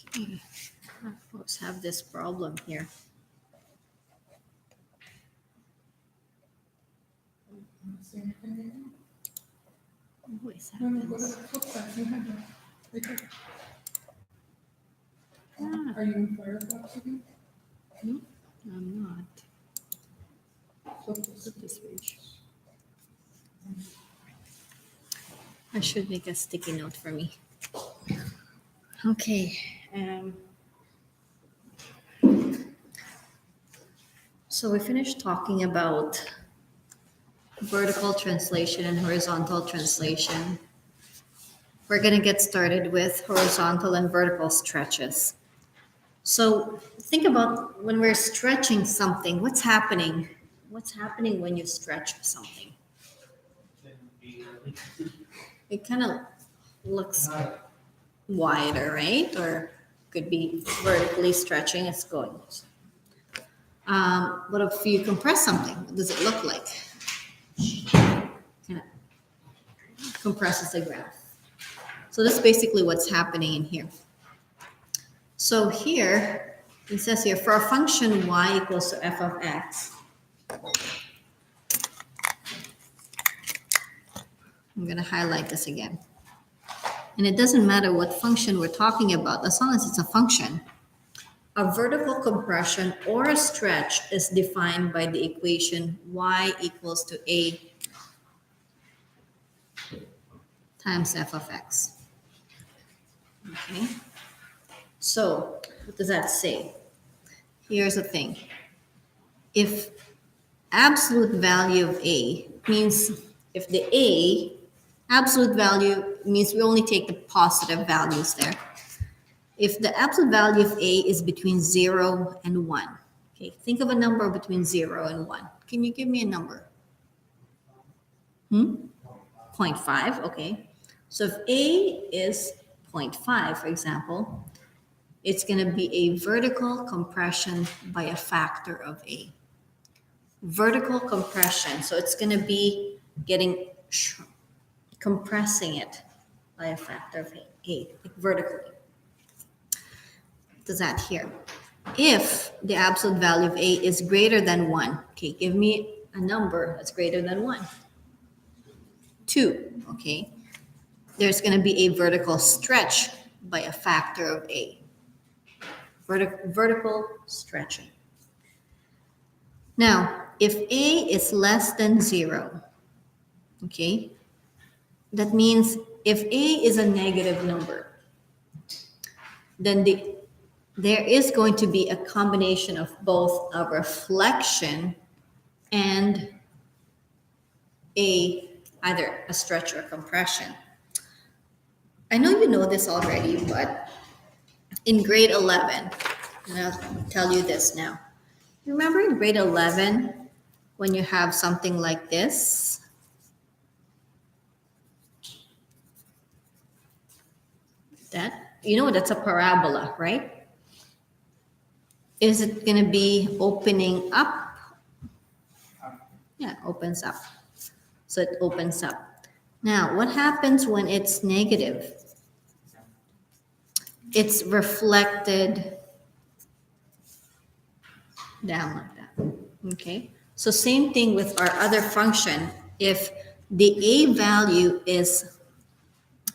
Okay, I always have this problem here. Always happens. Ah, Are you in Firefox again? no, I'm not. Flip Flip this page. I should make a sticky note for me. Okay. So we finished talking about vertical translation and horizontal translation. We're going to get started with horizontal and vertical stretches. So think about when we're stretching something, what's happening? What's happening when you stretch something? It kind of looks wider, right? Or could be vertically stretching, it's going. What if you compress something? What does it look like? Kind of compresses the graph. So that's basically what's happening in here. So here, it says here, for a function y equals to f of x, I'm going to highlight this again. And it doesn't matter what function we're talking about, as long as it's a function. A vertical compression or a stretch is defined by the equation y equals to a times f of x. Okay? So, what does that say? Here's the thing. If absolute value of a means, if the a, absolute value means we only take the positive values there. If the absolute value of a is between 0 and 1, okay, think of a number between 0 and 1. Can you give me a number? 0.5, okay. So if a is 0.5, for example, it's going to be a vertical compression by a factor of a. Vertical compression, so it's going to be compressing it by a factor of a vertically. Does that here? If the absolute value of a is greater than 1, okay, give me a number that's greater than 1. 2, okay. There's going to be a vertical stretch by a factor of a. Vertical stretching. Now, if a is less than 0, okay, that means if a is a negative number, then there is going to be a combination of both a reflection and either a stretch or compression. I know you know this already, but in grade 11, and I'll tell you this now. Remember in grade 11 when you have something like this? That's a parabola, right? Is it going to be opening up? Yeah, it opens up. So it opens up. Now, what happens when it's negative? It's reflected down like that. Okay? So same thing with our other function. If the a value is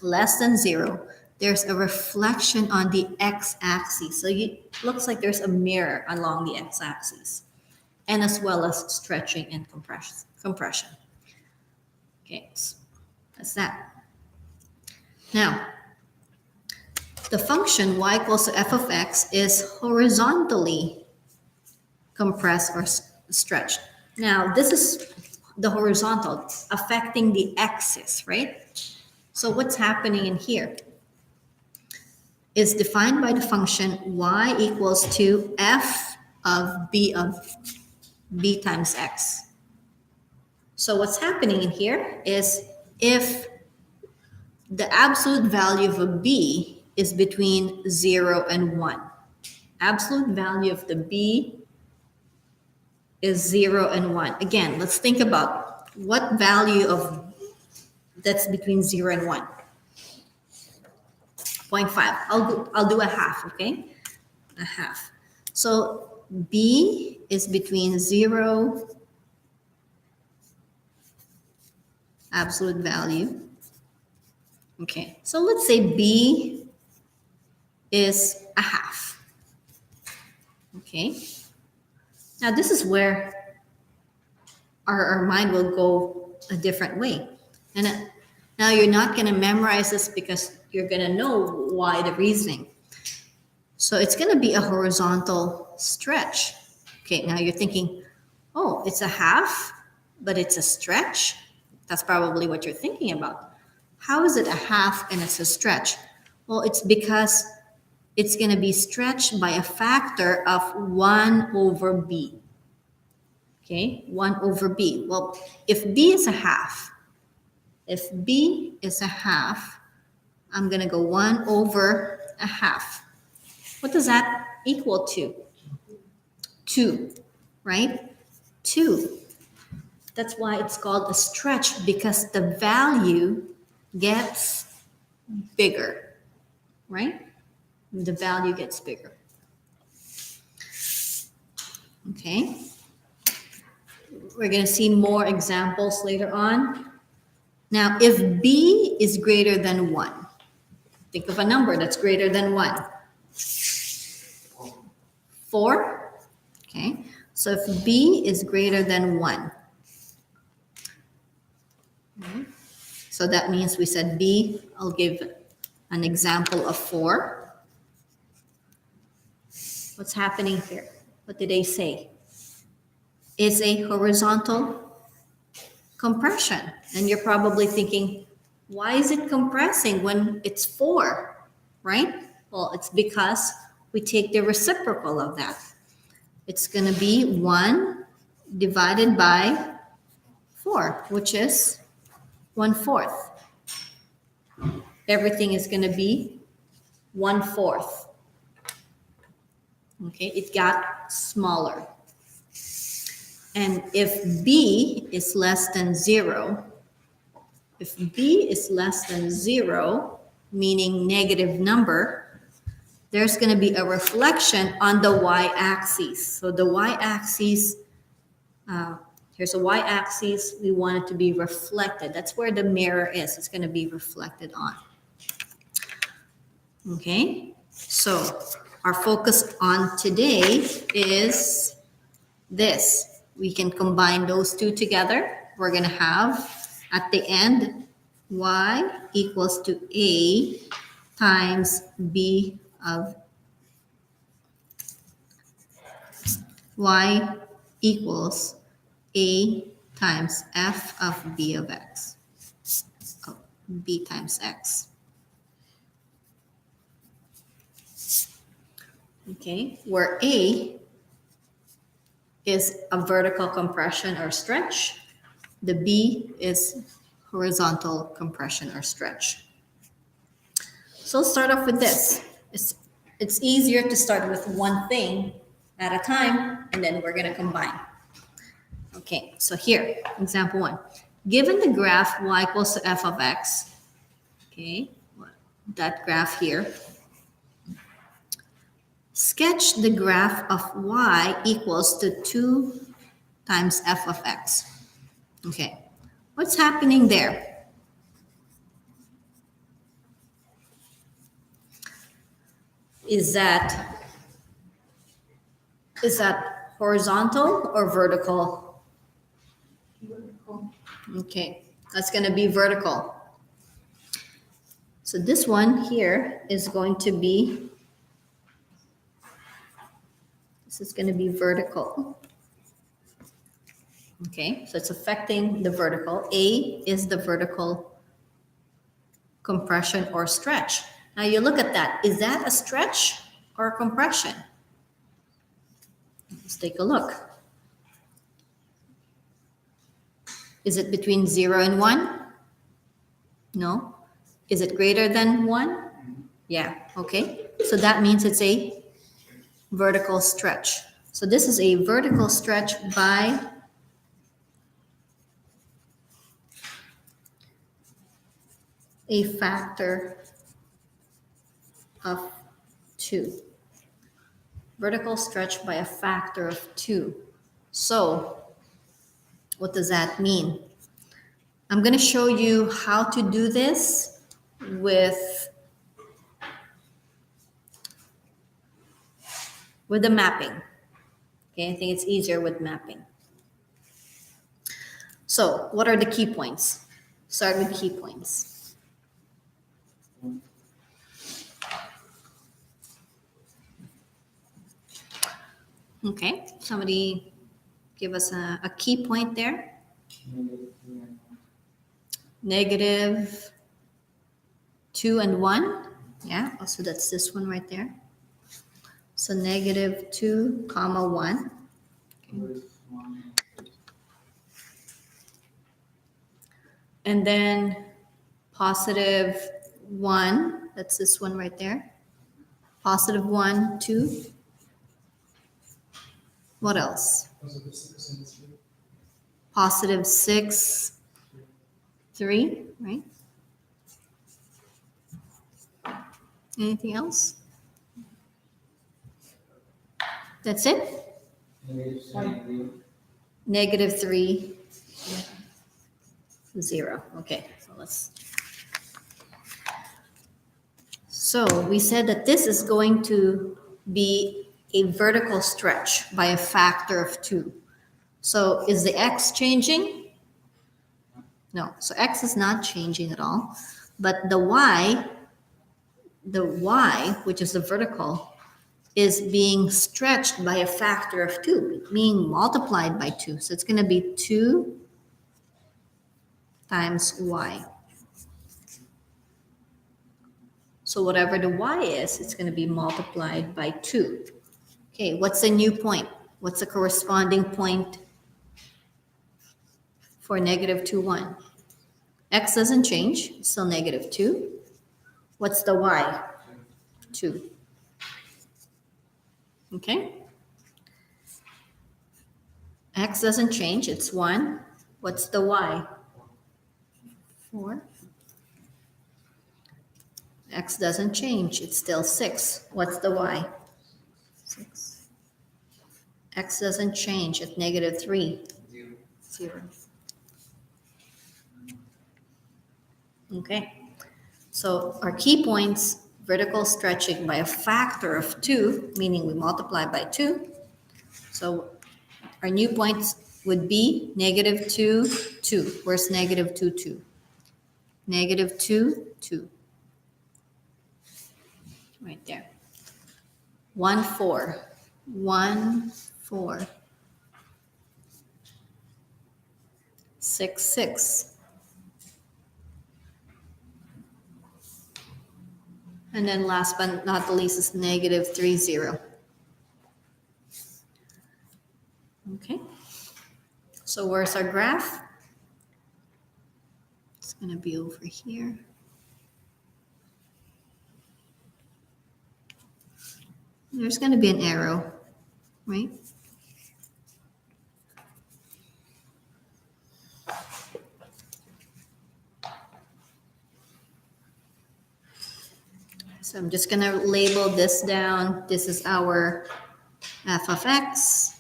less than 0, there's a reflection on the x-axis. So it looks like there's a mirror along the x-axis, and as well as stretching and compression. Okay, so that's that. Now, the function y equals to f of x is horizontally compressed or stretched. Now, this is the horizontal affecting the axis, right? So what's happening in here is defined by the function y equals to f of b times x. So what's happening in here is if the absolute value of a b is between 0 and 1, absolute value of the b is 0 and 1. Again, let's think about what value of that's between 0 and 1. 0.5. I'll do a half, okay? A half. So B is between 0, absolute value. Okay, so let's say B is a half. Okay, now this is where our mind will go a different way. And now you're not going to memorize this because you're going to know why the reasoning. So it's going to be a horizontal stretch. Okay, now you're thinking, oh, it's a half, but it's a stretch. That's probably what you're thinking about. How is it a half and it's a stretch? Well, it's because it's going to be stretched by a factor of 1 over b. Okay, 1 over b. Well, if b is a half, I'm going to go 1 over a half. What does that equal to? 2, right? 2. That's why it's called a stretch, because the value gets bigger, right? The value gets bigger. Okay. We're going to see more examples later on. Now, if b is greater than 1, think of a number that's greater than 1. 4. Okay. So if b is greater than 1, so that means we said b, I'll give an example of 4. What's happening here? What did they say? It's a horizontal compression. And you're probably thinking, why is it compressing when it's 4, right? Well, it's because we take the reciprocal of that. It's going to be 1 divided by 4, which is 1/4. Everything is going to be 1/4. Okay, it got smaller. And if b is less than 0, meaning negative number, there's going to be a reflection on the y-axis. So the y-axis, here's a y-axis, we want it to be reflected. That's where the mirror is. It's going to be reflected on. Okay, so our focus on today is this. We can combine those two together. We're going to have at the end y equals to a times b of y equals a times f of b of x. Oh, b times x. Okay, where a is a vertical compression or stretch, the b is horizontal compression or stretch. So let's start off with this. It's easier to start with one thing at a time, and then we're going to combine. Okay, so here, example 1. Given the graph y equals to f of x, okay, that graph here, sketch the graph of y equals to 2 times f of x. Okay, what's happening there? Is that horizontal or vertical? Vertical. Okay, that's going to be vertical. So this one here is going to be, this is going to be vertical. Okay, so it's affecting the vertical. A is the vertical compression or stretch. Now you look at that. Is that a stretch or a compression? Let's take a look. Is it between 0 and 1? No. Is it greater than 1? Yeah, okay. So that means it's a vertical stretch. So this is a vertical stretch by a factor of 2. Vertical stretch by a factor of 2. So, what does that mean? I'm going to show you how to do this with the mapping. Okay, I think it's easier with mapping. So, what are the key points? Start with key points. Okay, somebody give us a key point there. Negative 2 and 1. Yeah, so that's this one right there. So negative 2 comma 1. And then positive 1, that's this one right there. Positive 1, 2. What else? Positive 6, 3, right? Anything else? That's it? Negative 3, 0. Okay, so let's. So we said that this is going to be a vertical stretch by a factor of 2. So is the x changing? No, so x is not changing at all. But the y, which is the vertical, is being stretched by a factor of 2, being multiplied by 2. So it's going to be 2 times y. So whatever the y is, it's going to be multiplied by 2. Okay, what's the new point? What's the corresponding point for negative 2, 1? X doesn't change, it's still negative 2. What's the y? 2. Okay? X doesn't change, it's 1. What's the y? 4. X doesn't change, it's still 6. What's the y? 6. X doesn't change, it's negative 3. 0. Okay, so our key points, vertical stretching by a factor of 2, meaning we multiply by 2. So our new points would be negative 2, 2. Where's negative 2, 2? Negative 2, 2. Right there. 1, 4. 1, 4. 6, 6. And then last but not the least is negative 3, 0. Okay. So where's our graph? It's going to be over here. There's going to be an arrow, right? So I'm just going to label this down. This is our f of x.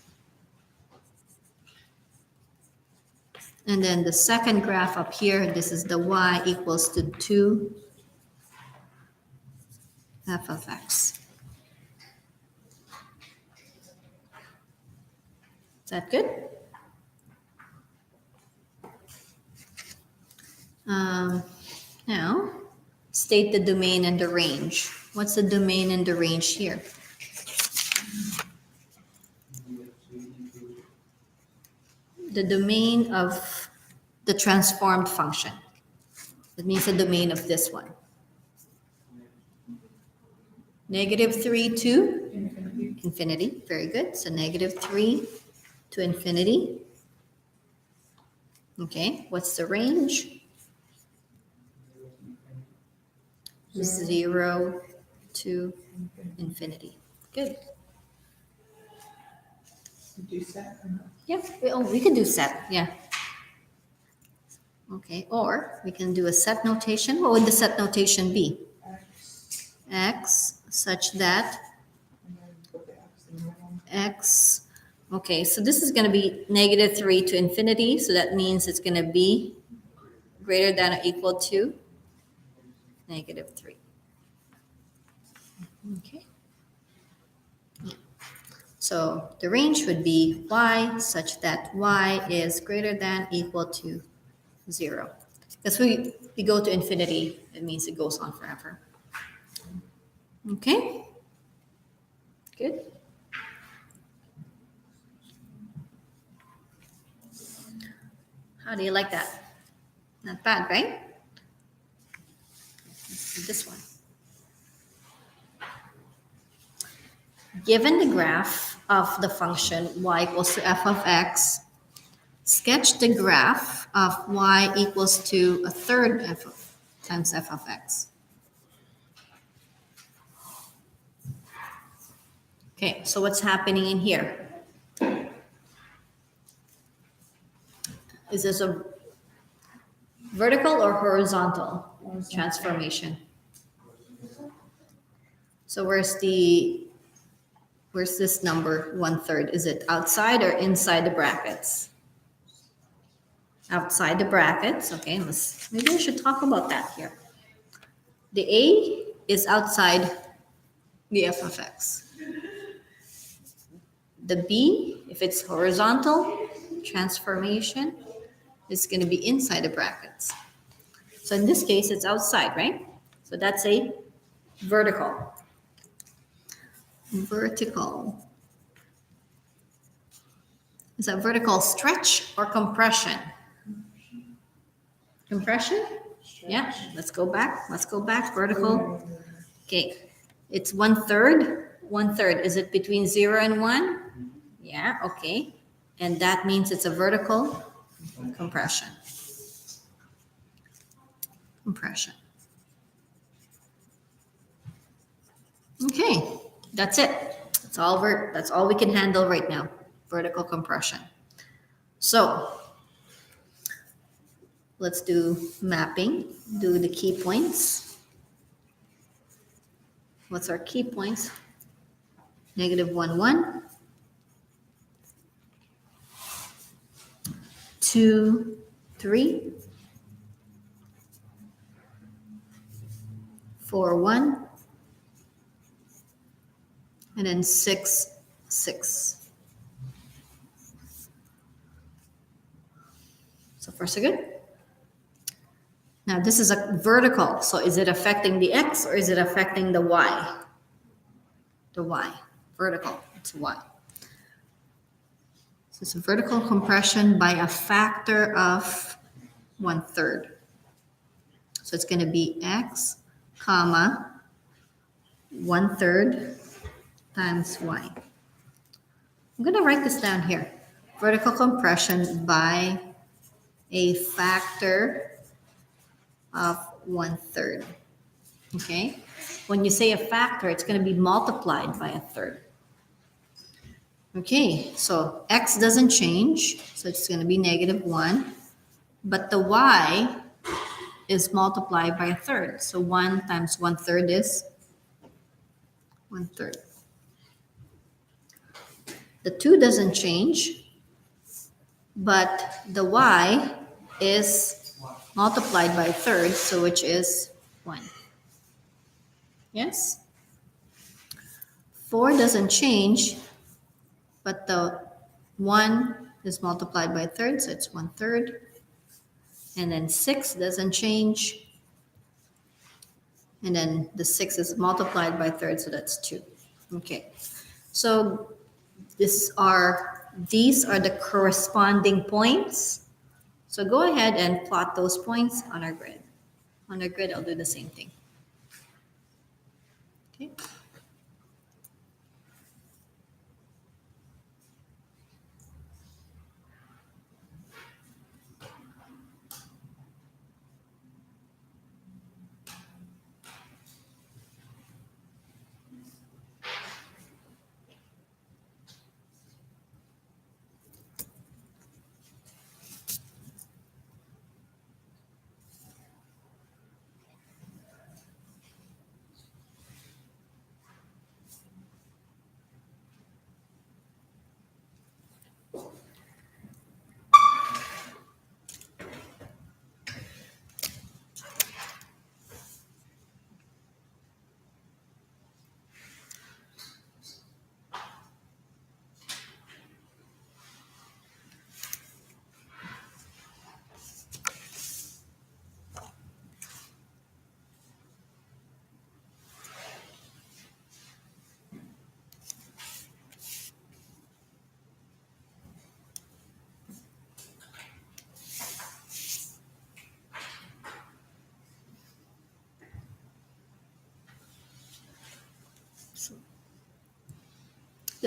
And then the second graph up here, this is the y equals to 2 f of x. Is that good? Now, state the domain and the range. What's the domain and the range here? The domain of the transformed function. That means the domain of this one. Negative 3 to infinity. Very good. So negative 3 to infinity. Okay. What's the range? 0 to infinity. Good. Do set or not? Yeah, we can do set, yeah. Okay, or we can do a set notation. What would the set notation be? X. X such that And then put the X in the middle. x, okay, so this is going to be -3 to infinity, so that means it's going to be greater than or equal to -3. Okay. Yeah. So the range would be y such that y is greater than or equal to 0. Because we go to infinity, it means it goes on forever. Okay? Good. How do you like that? Not bad, right? Let's do this one. Given the graph of the function y equals to f of x, sketch the graph of y equals to a third times f of x. Okay, so what's happening in here? Is this a vertical or horizontal transformation? So where's this number 1/3? Is it outside or inside the brackets? Outside the brackets. Okay, maybe I should talk about that here. The a is outside the f of x. The b, if it's horizontal transformation, is going to be inside the brackets. So in this case, it's outside, right? So that's a vertical. Vertical. Is that vertical stretch or compression? Compression? Yeah, let's go back. Let's go back. Vertical. Okay, it's 1/3. 1/3. Is it between 0 and 1? Yeah, okay. And that means it's a vertical compression. Compression. Okay, that's it. That's all we can handle right now. Vertical compression. So let's do mapping. Do the key points. What's our key points? -1, 1. 2, 3. 4, 1. And then 6, 6. So far, so good. Now this is a vertical. So is it affecting the x or is it affecting the y? The y. Vertical. It's y. So it's a vertical compression by a factor of 1/3. So it's going to be x, comma, 1/3 times y. I'm going to write this down here. Vertical compression by a factor of 1/3. Okay? When you say a factor, it's going to be multiplied by a third. Okay, so x doesn't change, so it's going to be -1. But the y is multiplied by a third. So 1 times 1/3 is 1/3. The 2 doesn't change, but the y is multiplied by a third, so which is 1. Yes? 4 doesn't change, but the 1 is multiplied by a third, so it's 1/3. And then 6 doesn't change. And then the 6 is multiplied by a third, so that's 2. Okay. So these are the corresponding points. So go ahead and plot those points on our grid. On our grid, I'll do the same thing. Okay.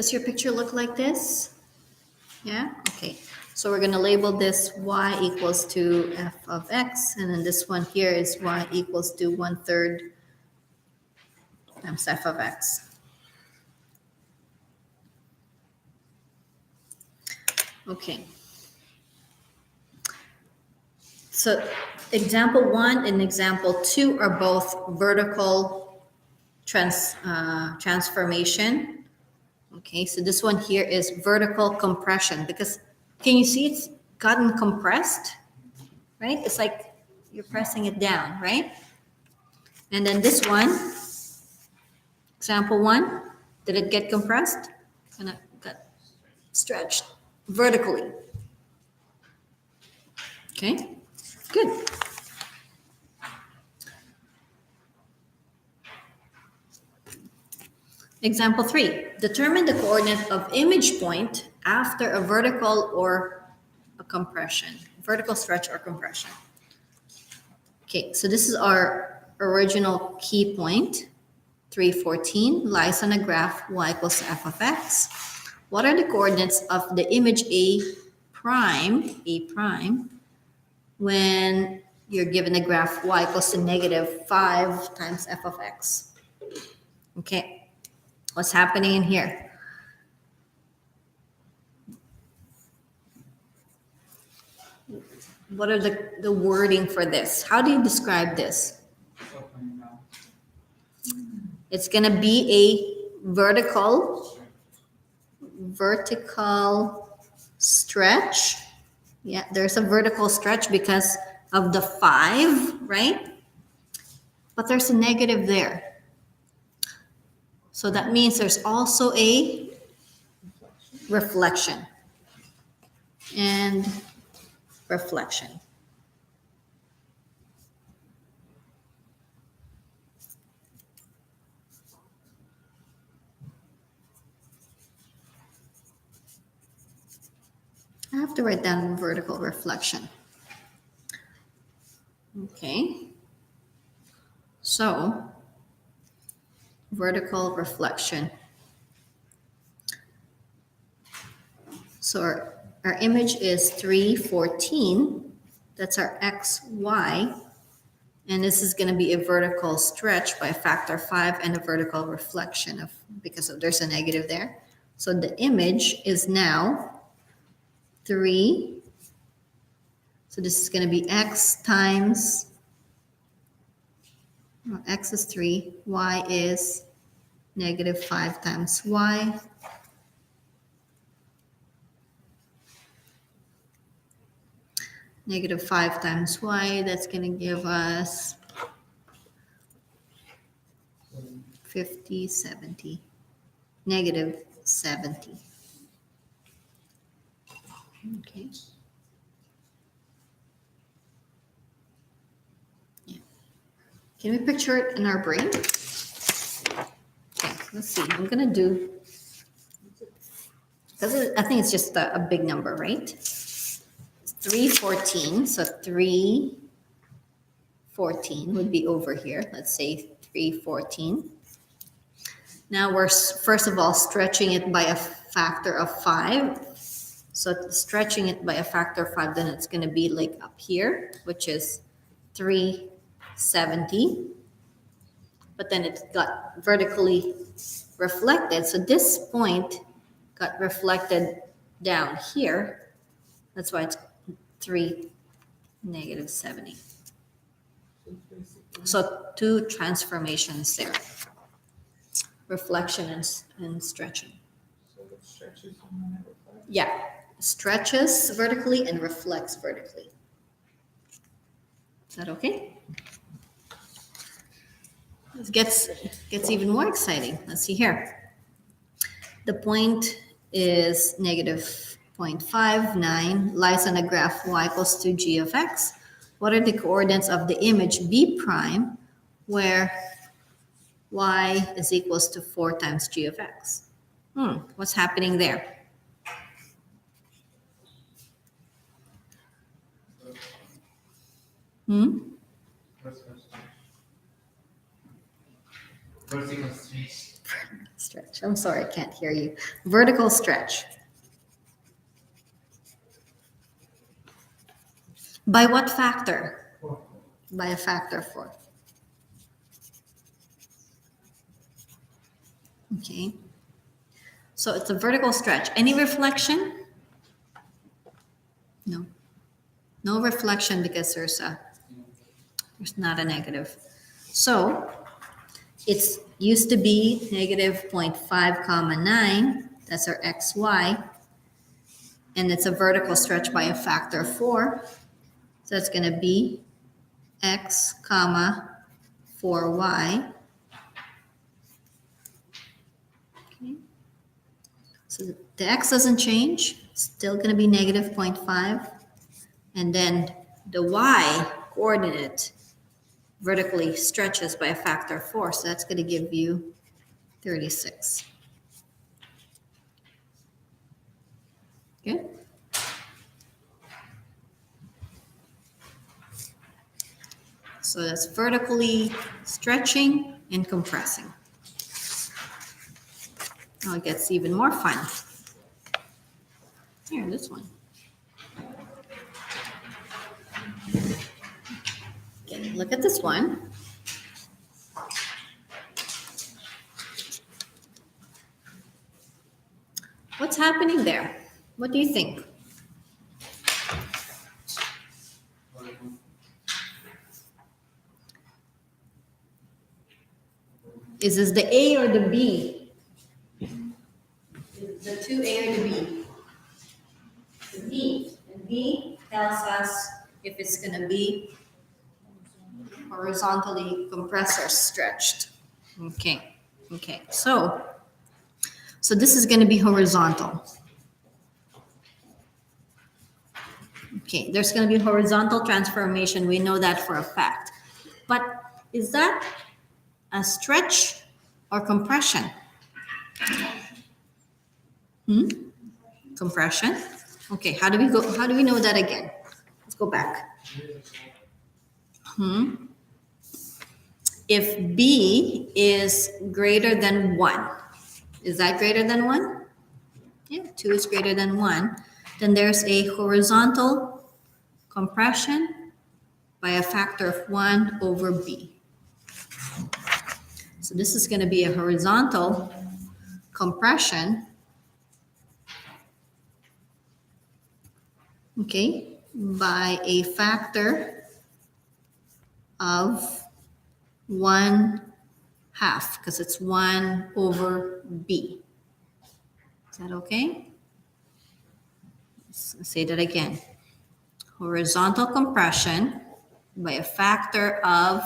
Does your picture look like this? Yeah, okay. So we're gonna label this y equals to f of x, and then this one here is y equals to 1/3 times f of x. Okay. So example 1 and example 2 are both vertical transformation. Okay, so this one here is vertical compression because can you see it's gotten compressed, right? It's like you're pressing it down, right? And then this one, example 1, did it get compressed? And it got stretched vertically. Okay, good. Example 3, determine the coordinate of image point after a vertical or a compression, vertical stretch or compression. Okay, so this is our original key point. 314 lies on a graph y equals to f of x. What are the coordinates of the image A prime, when you're given a graph y equals to -5 times f of x? Okay. What's happening in here? What are the wording for this? How do you describe this? It's going to be a vertical stretch. Yeah, there's a vertical stretch because of the 5, right? But there's a negative there. So that means there's also a reflection. And reflection. I have to write down vertical reflection. Okay. So, vertical reflection. So our image is 314. That's our x, y. And this is going to be a vertical stretch by a factor 5 and a vertical reflection because there's a negative there. So the image is now 3. So this is going to be x times, well, x is 3, y is -5 times y. -5 times y, that's going to give us 50, 70, -70. Okay. Yeah. Can we picture it in our brain? Okay, let's see. I'm going to do, because I think it's just a big number, right? 314, so 314 would be over here. Let's say 314. Now we're first of all stretching it by a factor of 5. So stretching it by a factor of 5, then it's going to be like up here, which is 370. But then it got vertically reflected. So this point got reflected down here. That's why it's 3 -70. So 2 transformations there. Reflection and stretching. So it stretches and then it reflects. Yeah, stretches vertically and reflects vertically. Is that okay? This gets even more exciting. Let's see here. The point is -0.59, lies on a graph y equals to g of x. What are the coordinates of the image B prime where y is equals to 4 times g of x? What's happening there? Vertical stretch. Stretch. I'm sorry, I can't hear you. Vertical stretch. By what factor? By a factor of 4. Okay. So it's a vertical stretch. Any reflection? No. No reflection because there's not a negative. So it's used to be negative 0.5 comma 9. That's our xy. And it's a vertical stretch by a factor of 4. So it's going to be x comma 4y. Okay. So the x doesn't change. It's still going to be negative 0.5. And then the y coordinate vertically stretches by a factor of 4. So that's going to give you 36. Okay. So that's vertically stretching and compressing. Now it gets even more fun. Here, this one. Okay, look at this one. What's happening there? What do you think? Is this the A or the B? Is it the 2A or the B? The B. And B tells us if it's going to be horizontally compressed or stretched. Okay. Okay. So this is going to be horizontal. Okay. There's going to be horizontal transformation. We know that for a fact. But is that a stretch or compression? Compression. Okay, how do we know that again? Let's go back. If B is greater than 1, is that greater than 1? Yeah, 2 is greater than 1. Then there's a horizontal compression by a factor of 1 over B. So this is going to be a horizontal compression, okay, by a factor of 1/2, because it's 1 over B. Is that okay? Let's say that again. Horizontal compression by a factor of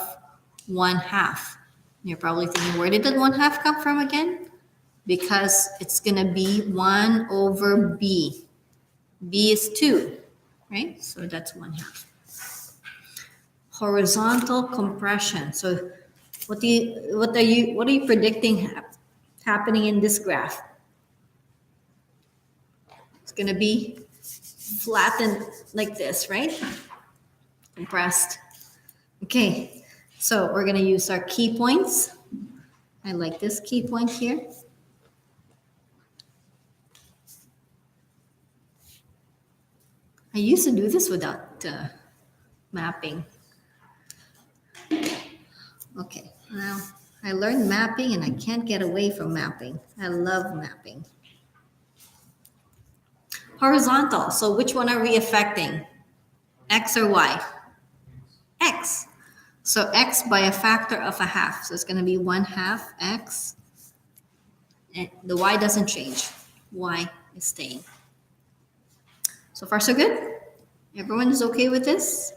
1/2. You're probably thinking, where did that 1/2 come from again? Because it's going to be 1 over B. B is 2, right? So that's 1/2. Horizontal compression. So what are you predicting happening in this graph? It's going to be flattened like this, right? Compressed. Okay. So we're going to use our key points. I like this key point here. I used to do this without mapping. Okay, now I learned mapping and I can't get away from mapping. I love mapping. Horizontal, so which one are we affecting? X or Y? X. So X by a factor of 1/2. So it's going to be 1/2 X. And the Y doesn't change. Y is staying. So far, so good? Everyone is okay with this?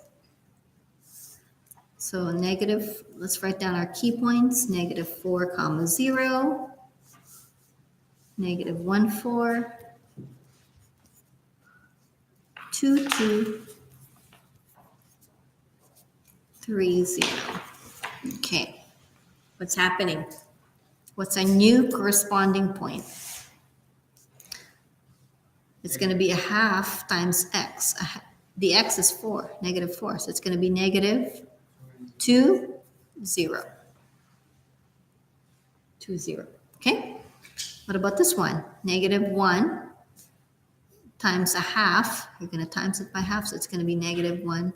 So negative, let's write down our key points. -4, 0. -1, 4. 2, 2. 3, 0. Okay. What's happening? What's a new corresponding point? It's going to be 1/2 times x. The x is 4, -4. So it's going to be -2, 0. 2, 0. Okay? What about this one? Negative 1 times a half. You're going to times it by half, so it's going to be negative 1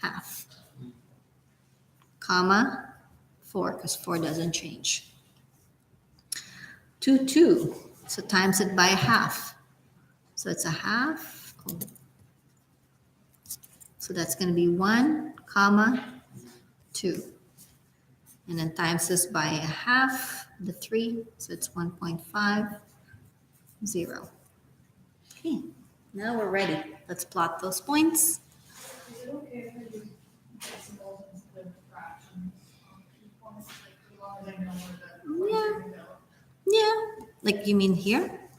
half. Comma 4, because 4 doesn't change. 2, 2. So times it by half. So it's a half. Oh. So that's going to be 1, comma 2. And then times this by a half, the 3. So it's 1.5, 0. Okay, now we're ready. Let's plot those points. Is it okay if I use decimals instead of fractions on key points, like as long as I know where the Yeah. points are gonna go? Yeah, like you mean here?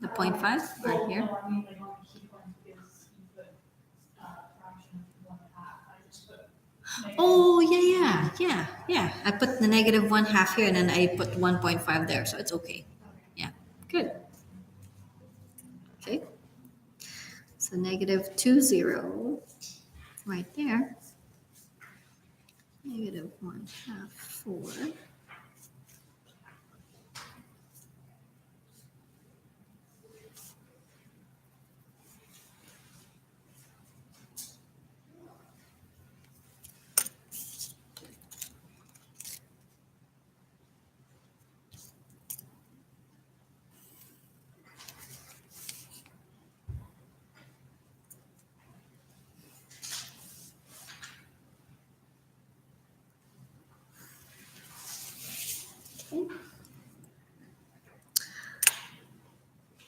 The 0.5 Well, or here? no, I mean like on the key points because you put fraction of 1/2. I just put. negative. Oh, yeah. I put the negative 1 half here and then I put 1.5 there, so it's okay. Yeah, good. Okay. So negative 2, 0, right there. Negative 1 half, 4.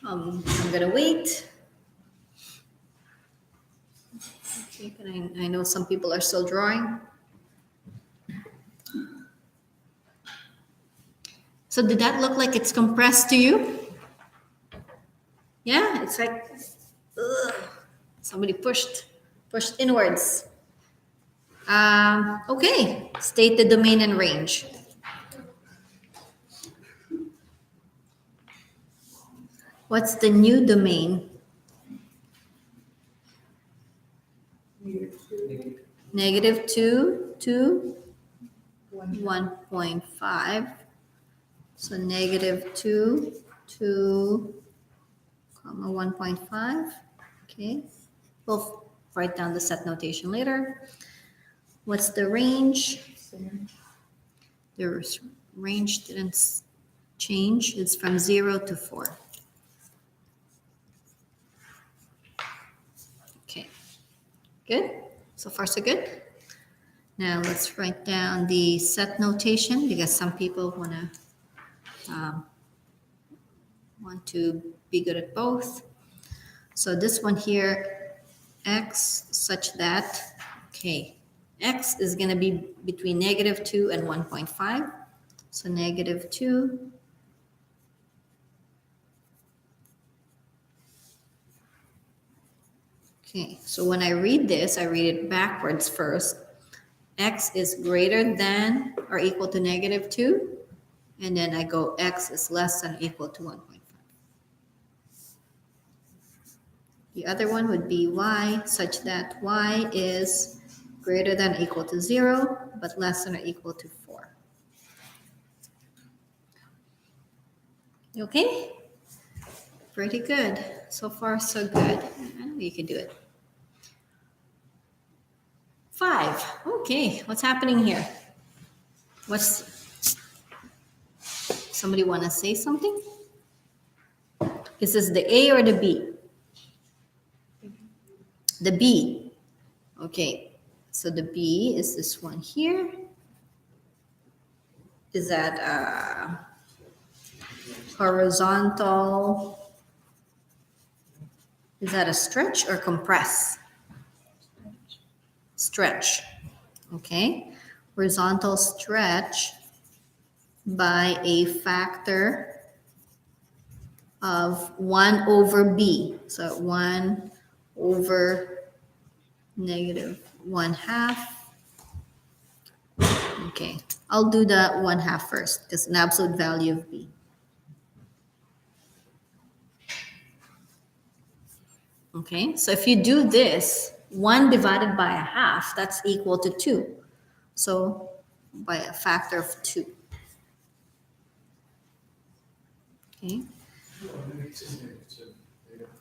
I'm gonna wait. Okay, but I know some people are still drawing. So did that look like it's compressed to you? Yeah, it's like, ugh, somebody pushed inwards. Okay, state the domain and range. What's the new domain? Negative 2 to 1.5. So negative 2 to comma 1.5. Okay, we'll write down the set notation later. What's the range? The range didn't change. It's from 0 to 4. Okay, good. So far, so good. Now let's write down the set notation because some people want to be good at both. So this one here, x such that, okay, x is going to be between negative 2 and 1.5. So negative 2 Okay, so when I read this, I read it backwards first. X is greater than or equal to negative 2. And then I go x is less than or equal to 1.5. The other one would be y such that y is greater than or equal to 0, but less than or equal to 4. Okay? Pretty good. So far, so good. I know you can do it. 5. Okay, what's happening here? Somebody want to say something? Is this the A or the B? The B. Okay, so the B is this one here. Is that horizontal? Is that a stretch or compress? Stretch. Okay, horizontal stretch by a factor of 1 over B. So 1 over negative 1/2. Okay, I'll do the 1/2 first. It's an absolute value of B. Okay, so if you do this, 1 divided by 1/2, that's equal to 2. So by a factor of 2. Okay. It's just negative. They don't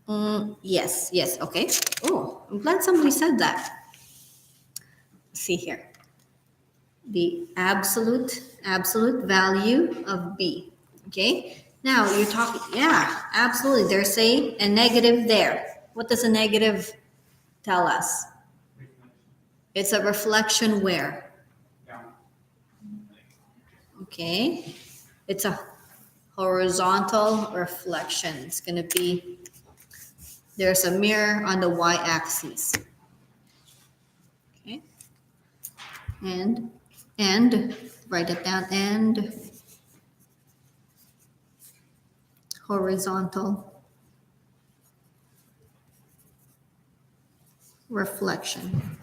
have. Yes, yes, okay. Oh, I'm glad somebody said that. See here. The absolute value of B. Okay. Now you're talking, yeah, absolutely. There's a negative there. What does a negative tell us? It's a reflection where? Okay. It's a horizontal reflection. It's going to be, there's a mirror on the y-axis. Okay. And, write it down, and horizontal reflection.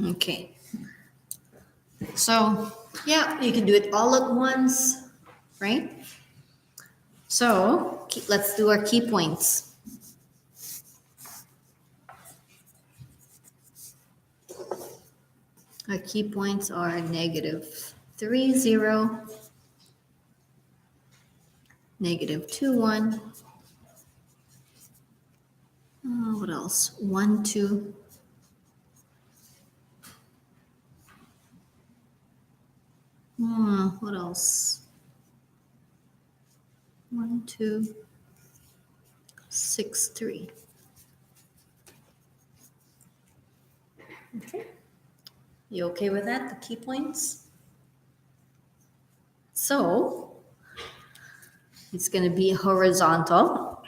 Okay. So, yeah, you can do it all at once, right? So, let's do our key points. Our key points are -3, 0, -2, 1. What else? 1, 2. What else? 1, 2, 6, 3. Okay. You okay with that, the key points? So, it's going to be horizontal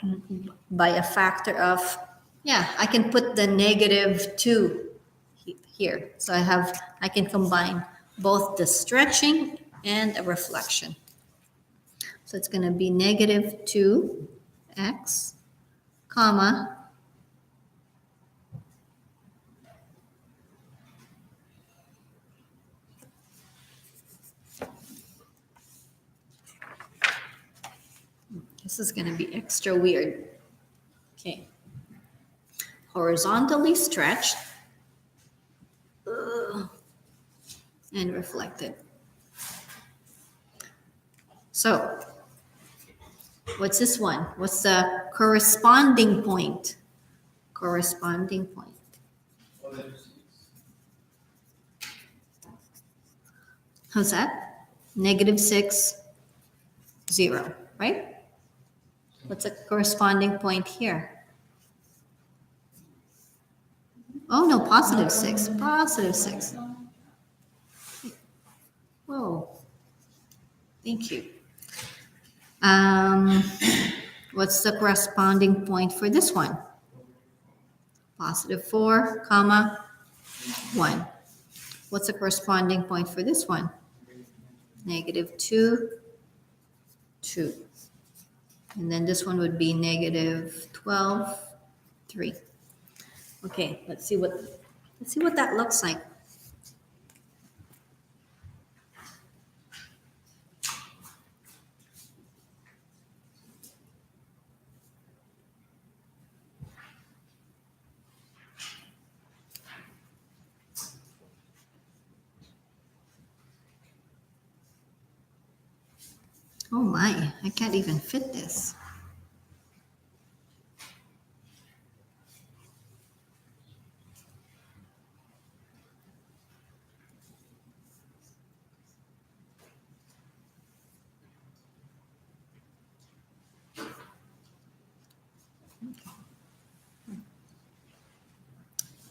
by a factor of, yeah, I can put the -2 here. So I can combine both the stretching and a reflection. So it's going to be -2x, comma, this is going to be extra weird. Okay. Horizontally stretched and reflected. So, what's this one? What's the corresponding point? Corresponding point. How's that? -6, 0, right? What's a corresponding point here? Oh, no, +6, +6. Whoa. Thank you. What's the corresponding point for this one? +4, comma, 1. What's the corresponding point for this one? -2, 2. And then this one would be -12, 3. Okay, let's see what that looks like. Oh my, I can't even fit this.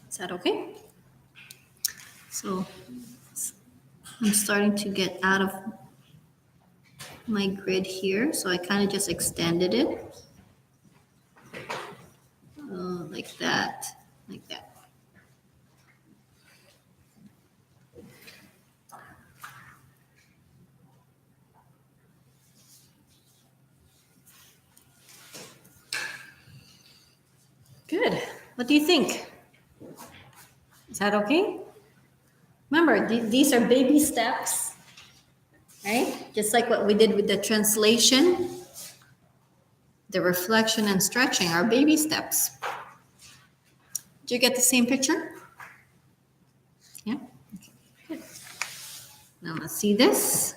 Is that okay? So I'm starting to get out of my grid here, so I kind of just extended it like that, like that. Good. What do you think? Is that okay? Remember, these are baby steps, right? Just like what we did with the translation. The reflection and stretching are baby steps. Do you get the same picture? Yeah? Okay, good. Now let's see this.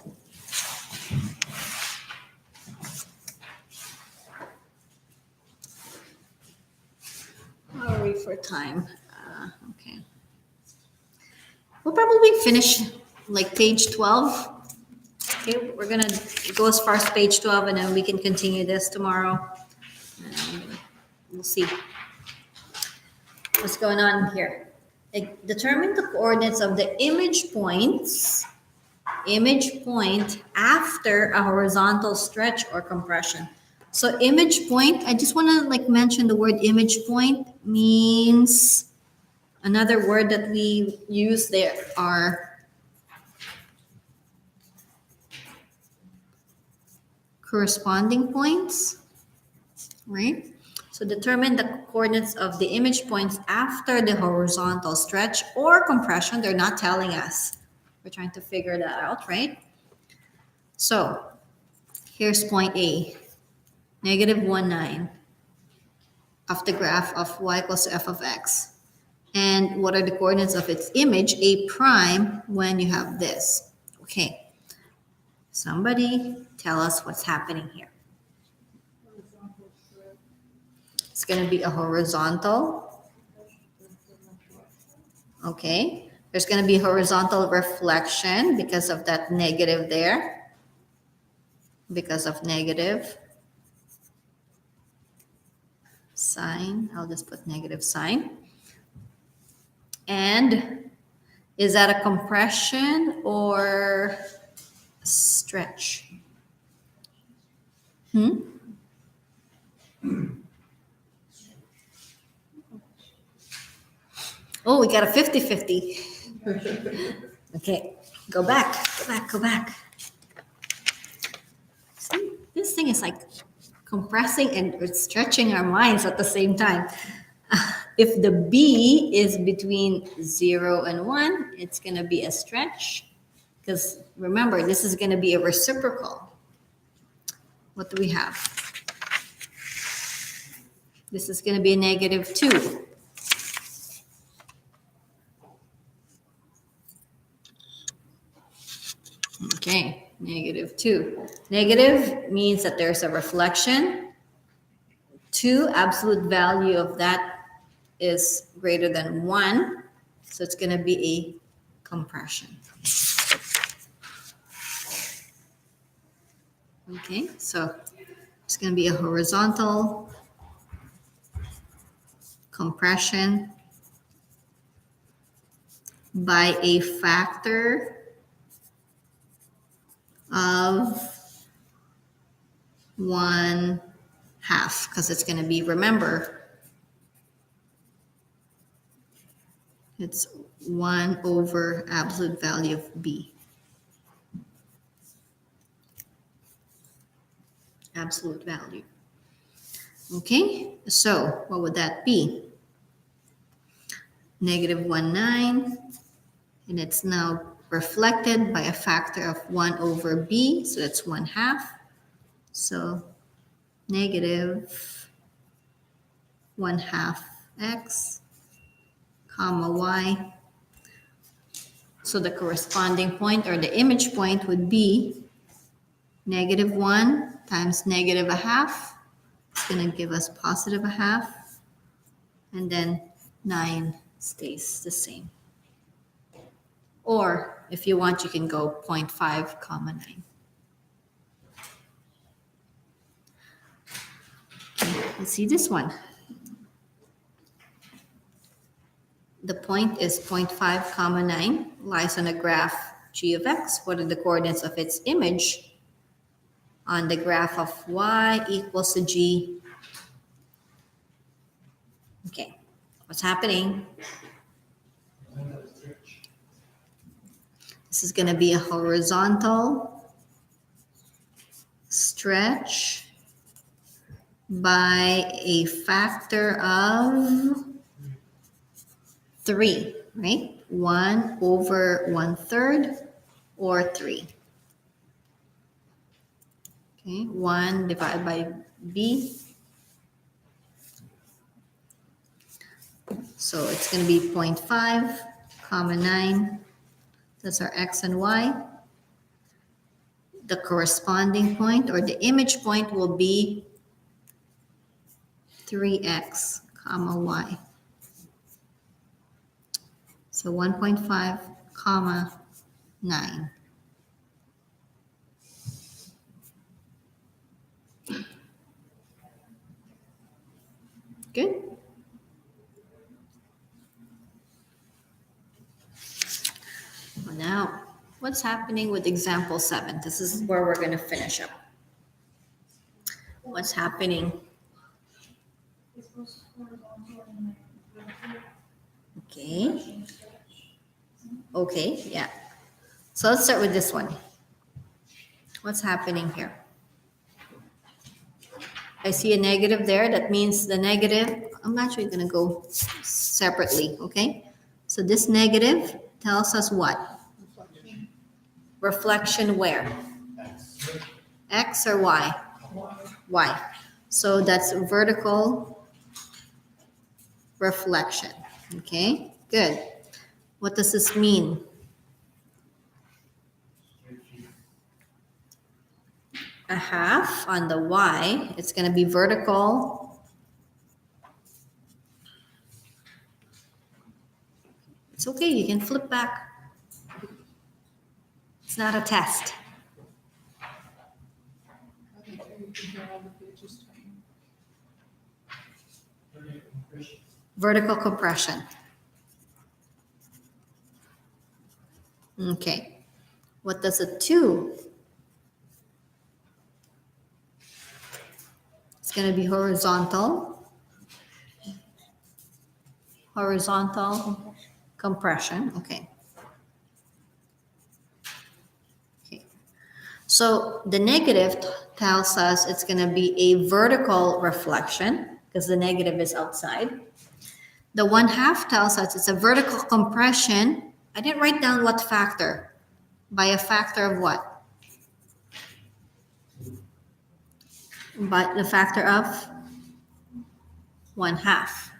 How are we for time? Okay. We'll probably finish like page 12. Okay, we're gonna go as far as page 12 and then we can continue this tomorrow. We'll see what's going on here. Determine the coordinates of the image point after a horizontal stretch or compression. So image point, I just want to like mention the word image point means another word that we use there are corresponding points, right? So determine the coordinates of the image points after the horizontal stretch or compression. They're not telling us. We're trying to figure that out, right? So here's point A, -1,9 of the graph of y equals to f of x. And what are the coordinates of its image, A prime, when you have this? Okay. Somebody tell us what's happening here. It's going to be a horizontal. Okay. There's going to be horizontal reflection because of that negative there. Because of negative sign. I'll just put negative sign. And is that a compression or stretch? Oh, we got a 50-50. Okay, go back. See, this thing is like compressing and stretching our minds at the same time. If the B is between 0 and 1, it's going to be a stretch. Because remember, this is going to be a reciprocal. What do we have? This is going to be a -2. Okay, -2. Negative means that there's a reflection. 2, absolute value of that is greater than 1. So it's going to be a compression. Okay, so it's going to be a horizontal compression by a factor of 1/2, because it's going to be, remember, it's 1 over absolute value of B. Absolute value. Okay, so what would that be? -1,9, and it's now reflected by a factor of 1 over B, so that's 1/2. So -1/2 x, comma y. So the corresponding point or the image point would be -1 times -1/2. It's going to give us +1/2. And then 9 stays the same. Or if you want, you can go 0.5, 9. Okay, let's see this one. The point is 0.5, 9, lies on a graph g of x. What are the coordinates of its image on the graph of y equals to g? Okay, what's happening? This is going to be a horizontal stretch by a factor of 3, right? 1 over 1/3 or 3. Okay, 1 divided by B. So it's going to be 0.5, comma 9. That's our X and Y. The corresponding point or the image point will be 3x, comma y. So 1.5, comma 9. Good. Well, now, what's happening with example 7? This is where we're going to finish up. What's happening? It's supposed to horizontal and like Okay. Okay, yeah. So let's start with this one. What's happening here? I see a negative there. That means the negative, I'm actually going to go separately, okay? So this negative tells us what? Reflection where? X or Y? Y. So that's vertical reflection, okay? Good. What does this mean? A half on the Y, it's going to be vertical. It's okay, you can flip back. It's not a test. Vertical compression. Okay. What does a 2? It's going to be horizontal. Horizontal compression. Okay. Okay. So the negative tells us it's going to be a vertical reflection because the negative is outside. The 1/2 tells us it's a vertical compression. I didn't write down what factor. By a factor of what? By the factor of 1/2.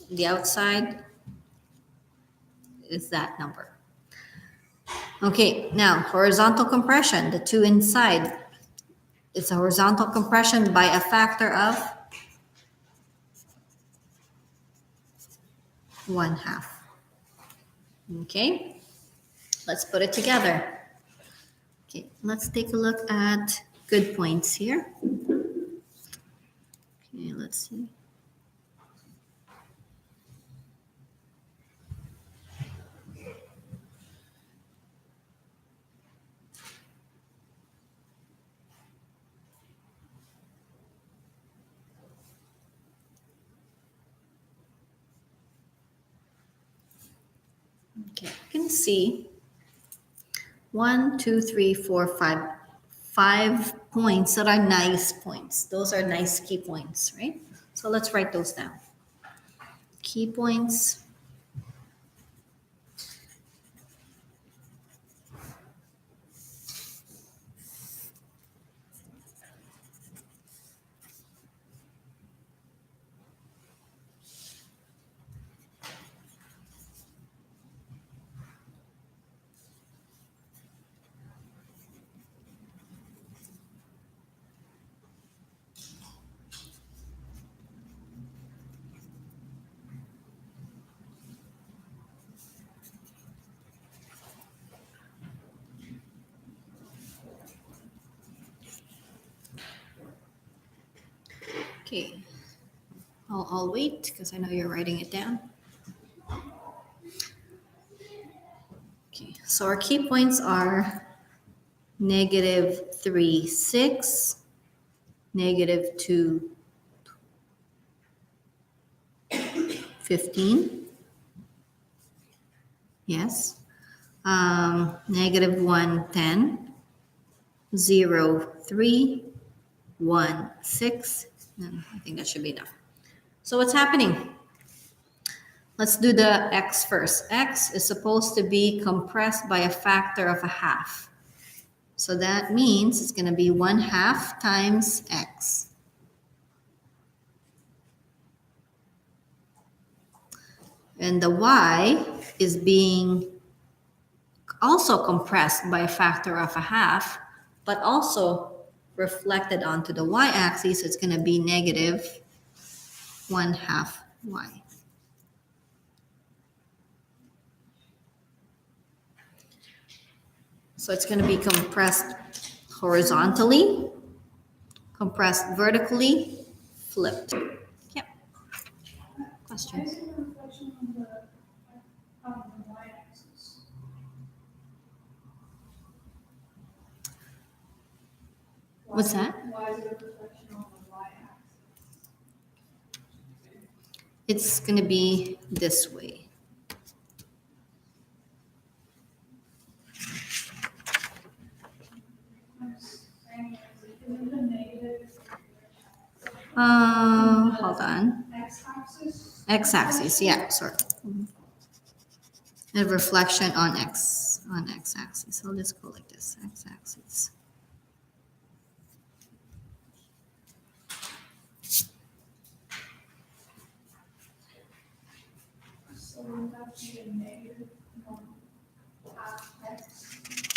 The outside is that number. Okay, now horizontal compression, the 2 inside. It's a horizontal compression by a factor of 1/2. Okay, let's put it together. Okay, let's take a look at good points here. Okay, let's see. Okay, you can see 1, 2, 3, 4, 5, 5 points that are nice points. Those are nice key points, right? So let's write those down. Key points. Okay, I'll wait because I know you're writing it down. Okay, so our key points are -3, 6, -2, 15. Yes. -1, 10. 0, 3. 1, 6. I think that should be enough. So what's happening? Let's do the X first. X is supposed to be compressed by a factor of 1/2. So that means it's going to be 1/2 times x. And the y is being also compressed by a factor of 1/2, but also reflected onto the y-axis. So it's going to be negative 1/2 y. So it's going to be compressed horizontally, compressed vertically, flipped. Yep. Why Question. is it a reflection on the y-axis? What's that? Why is it a reflection on the y-axis? It's going to be this way. I'm saying, is it a negative Hold on. x-axis? X-axis, yeah, sorry. A reflection on x-axis. So let's go like this, x-axis. So would that be a negative, half x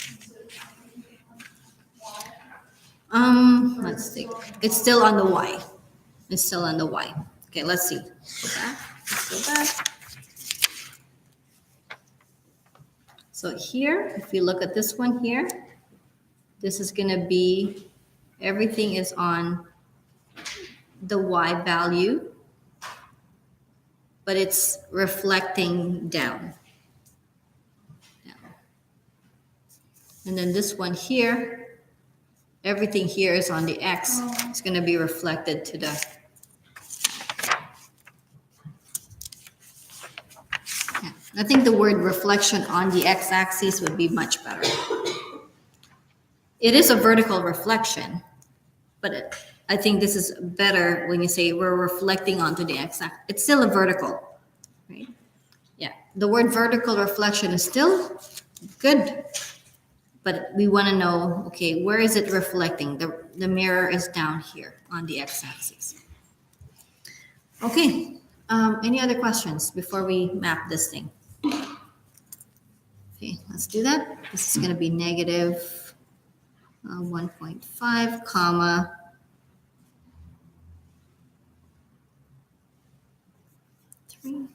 instead of y? Let's see. It's still on the y. It's still on the y. Okay, let's see. Go back. Let's go back. So here, if you look at this one here, this is going to be, everything is on the y value, but it's reflecting down. And then this one here, everything here is on the x. It's going to be reflected to the, yeah. I think the word reflection on the x-axis would be much better. It is a vertical reflection, but I think this is better when you say we're reflecting onto the x-axis. It's still a vertical, right? Yeah, the word vertical reflection is still good, but we want to know, okay, where is it reflecting? The mirror is down here on the x-axis. Okay, any other questions before we map this thing? Okay, let's do that. This is going to be negative 1.5, comma, 3.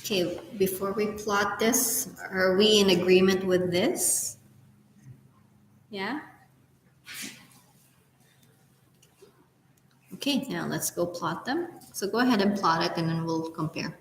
Okay, before we plot this, are we in agreement with this? Yeah? Okay, now let's go plot them. So go ahead and plot it and then we'll compare.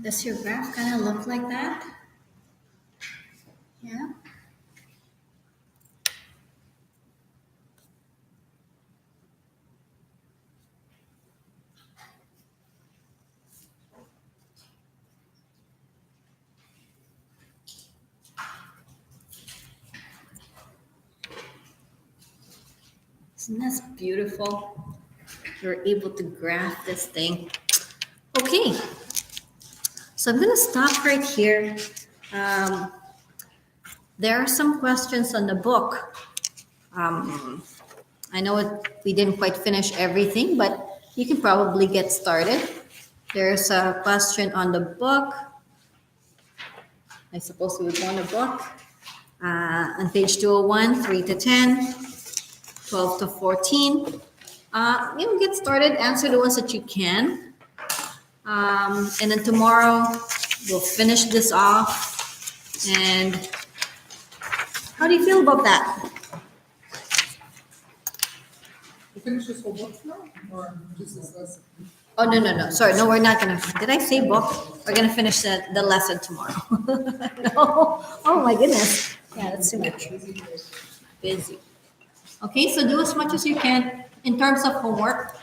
Does your graph kind of look like that? Yeah. Isn't that beautiful? You're able to graph this thing. Okay, so I'm gonna stop right here. Um, there are some questions on the book. I know we didn't quite finish everything, but you can probably get started. There's a question on the book. I suppose we would go on the book. On page 201, 3 to 10, 12 to 14. Get started, answer the ones that you can. And then tomorrow we'll finish this off. And how do you feel about that? You finish this whole book now, or just this lesson? Oh, no. Sorry, no, we're not gonna. Did I say book? We're gonna finish the lesson tomorrow. No. Oh, my goodness. Yeah, that's too much. Busy. Okay, so do as much as you can in terms of homework.